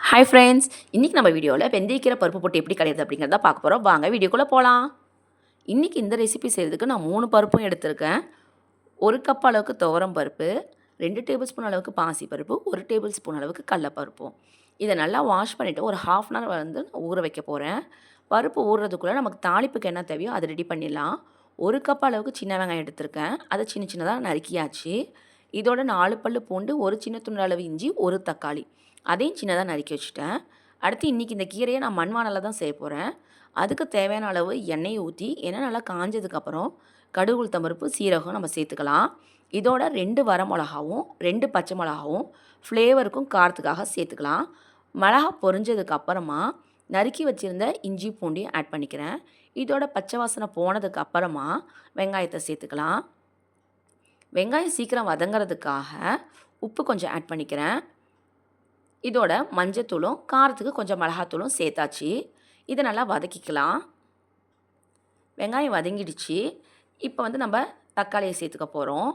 Hi friends, இன்றைக்கி நம்ம வீடியோவில் வெந்தயக்கீரை பருப்பு போட்டு எப்படி கடையிறது அப்படிங்கிறத பார்க்க போகிறோம். வாங்க வீடியோக்குள்ளே போகலாம். இன்றைக்கி இந்த ரெசிபி செய்கிறதுக்கு நான் 3 பருப்பும் எடுத்திருக்கேன். 1 கப் அளவுக்கு துவரம் பருப்பு, 2 டேபிள் ஸ்பூன் அளவுக்கு பாசிப்பருப்பு, 1 டேபிள் ஸ்பூன் அளவுக்கு கடலப்பருப்பும். இதை நல்லா வாஷ் பண்ணிவிட்டு ஒரு 1/2 அன் ஹவர் வந்து ஊற வைக்க போகிறேன். பருப்பு ஊறுறதுக்குள்ளே நமக்கு தாளிப்புக்கு என்ன தேவையோ அதை ரெடி பண்ணிடலாம். 1 கப் அளவுக்கு சின்ன வெங்காயம் எடுத்திருக்கேன். அதை சின்ன சின்னதாக நறுக்கியாச்சு. இதோட 4 பல்லு பூண்டு, ஒரு சின்ன துண்டு அளவு இஞ்சி, ஒரு தக்காளி அதையும் சின்னதாக நறுக்கி வச்சுட்டேன். அடுத்து இன்றைக்கி இந்த கீரையை நான் மண்வானலில் தான் செய்ய போகிறேன். அதுக்கு தேவையான அளவு எண்ணெயை ஊற்றி எண்ணெய் நல்லா காஞ்சதுக்கப்புறம் கடுகு, உளுத்தம் பருப்பு, சீரகம் நம்ம சேர்த்துக்கலாம். இதோட 2 வரமிளகாவும் 2 பச்சை மிளகாவும் ஃப்ளேவருக்கும் காரத்துக்காக சேர்த்துக்கலாம். மிளகா பொரிஞ்சதுக்கப்புறமா நறுக்கி வச்சுருந்த இஞ்சி பூண்டையும் ஆட் பண்ணிக்கிறேன். இதோட பச்சை வாசனை போனதுக்கு அப்புறமா வெங்காயத்தை சேர்த்துக்கலாம். வெங்காயம் சீக்கிரம் வதங்கிறதுக்காக உப்பு கொஞ்சம் ஆட் பண்ணிக்கிறேன். இதோட மஞ்சத்தூளும் காரத்துக்கு கொஞ்சம் மிளகாத்தூளும் சேர்த்தாச்சு. இதை நல்லா வதக்கிக்கலாம். வெங்காயம் வதங்கிடுச்சு. இப்போ வந்து நம்ம தக்காளியை சேர்த்துக்க போகிறோம்.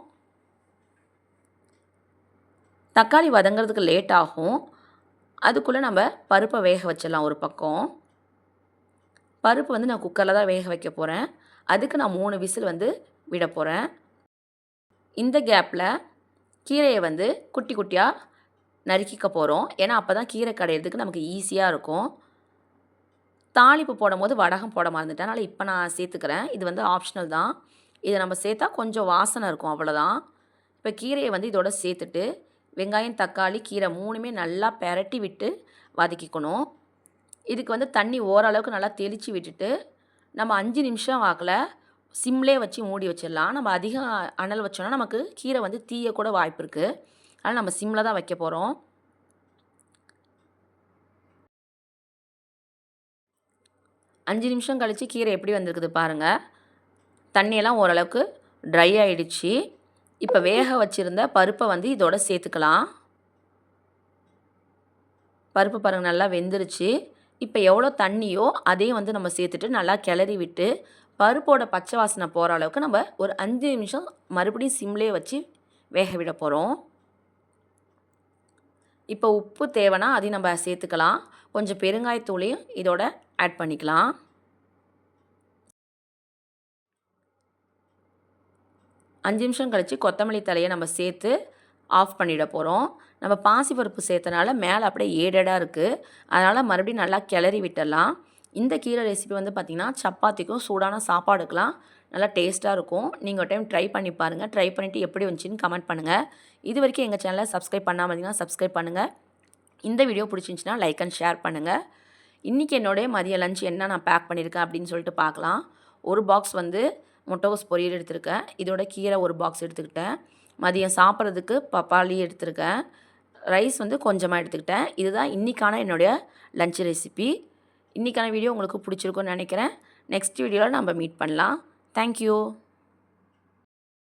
தக்காளி வதங்கிறதுக்கு லேட் ஆகும். அதுக்குள்ளே நம்ம பருப்பை வேக வச்சிடலாம். ஒரு பக்கம் பருப்பு வந்து நான் குக்கரில் தான் வேக வைக்க போகிறேன். அதுக்கு நான் 3 விசில் வந்து விட போகிறேன். இந்த கேப்பில் கீரையை வந்து குட்டி குட்டியாக நறுக்கிக்க போகிறோம். ஏன்னா அப்போ தான் கீரை கடையிறதுக்கு நமக்கு ஈஸியாக இருக்கும். தாளிப்பு போடும்போது வடகம் போட மறந்துட்டேன். அதனால் இப்போ நான் சேர்த்துக்கிறேன். இது வந்து ஆப்ஷனல் தான். இதை நம்ம சேர்த்தா கொஞ்சம் வாசனை இருக்கும், அவ்வளோதான். இப்போ கீரையை வந்து இதோட சேர்த்துட்டு வெங்காயம், தக்காளி, கீரை 3மே நல்லா பெரட்டி விட்டு வதக்கிக்கணும். இதுக்கு வந்து தண்ணி ஓரளவுக்கு நல்லா தெளித்து விட்டுட்டு நம்ம 5 நிமிஷம் வாக்கில் சிம்லே வச்சு மூடி வச்சிடலாம். நம்ம அதிகம் அனல் வச்சோன்னா நமக்கு கீரை வந்து தீய கூட வாய்ப்பு இருக்குது. அதனால் நம்ம சிம்மில் தான் வைக்க போகிறோம். அஞ்சு நிமிஷம் கழித்து கீரை எப்படி வந்திருக்குது பாருங்கள். தண்ணியெல்லாம் ஓரளவுக்கு ட்ரை ஆகிடுச்சு. இப்போ வேக வச்சுருந்த பருப்பை வந்து இதோட சேர்த்துக்கலாம். பருப்பு பாருங்கள் நல்லா வெந்துருச்சு. இப்போ எவ்வளோ தண்ணியோ அதையும் வந்து நம்ம சேர்த்துட்டு நல்லா கிளறி விட்டு பருப்போட பச்சை வாசனை போகிற அளவுக்கு நம்ம ஒரு 5 நிமிஷம் மறுபடியும் சிம்லேயே வச்சு வேக விட போகிறோம். இப்போ உப்பு தேவைன்னா அதையும் நம்ம சேர்த்துக்கலாம். கொஞ்சம் பெருங்காயத்தூளையும் இதோட ஆட் பண்ணிக்கலாம். அஞ்சு நிமிஷம் கழித்து கொத்தமல்லி தலையை நம்ம சேர்த்து ஆஃப் பண்ணிட போகிறோம். நம்ம பாசிப்பருப்பு சேர்த்தனால மேலே அப்படியே ஏடடாக இருக்குது. அதனால் மறுபடியும் நல்லா கிளறி விட்டுடலாம். இந்த கீரை ரெசிபி வந்து பார்த்திங்கன்னா சப்பாத்திக்கும் சூடான சாப்பாடுக்கெலாம் நல்லா டேஸ்ட்டாக இருக்கும். நீங்கள் ஒரு டைம் ட்ரை பண்ணி பாருங்கள். ட்ரை பண்ணிவிட்டு எப்படி வந்துச்சுன்னு கமெண்ட் பண்ணுங்கள். இது வரைக்கும் எங்கள் சேனலை சப்ஸ்கிரைப் பண்ணாமல் இருந்தீங்கன்னா சப்ஸ்கிரைப் பண்ணுங்கள். இந்த வீடியோ பிடிச்சிருந்துச்சின்னா லைக் அண்ட் ஷேர் பண்ணுங்கள். இன்றைக்கி என்னுடைய மதிய லஞ்ச் என்ன நான் பேக் பண்ணியிருக்கேன் அப்படின்னு சொல்லிட்டு பார்க்கலாம். ஒரு பாக்ஸ் வந்து முட்டைகோஸ் பொரியல் எடுத்திருக்கேன். இதோட கீரை ஒரு பாக்ஸ் எடுத்துக்கிட்டேன். மதியம் சாப்பிட்றதுக்கு பப்பாளி எடுத்திருக்கேன். ரைஸ் வந்து கொஞ்சமாக எடுத்துக்கிட்டேன். இதுதான் இன்றைக்கான என்னுடைய லஞ்ச் ரெசிபி. இன்றைக்கான வீடியோ உங்களுக்கு பிடிச்சிருக்குன்னு நினைக்கிறேன். நெக்ஸ்ட் வீடியோவில் நம்ம மீட் பண்ணலாம். தேங்க்யூ.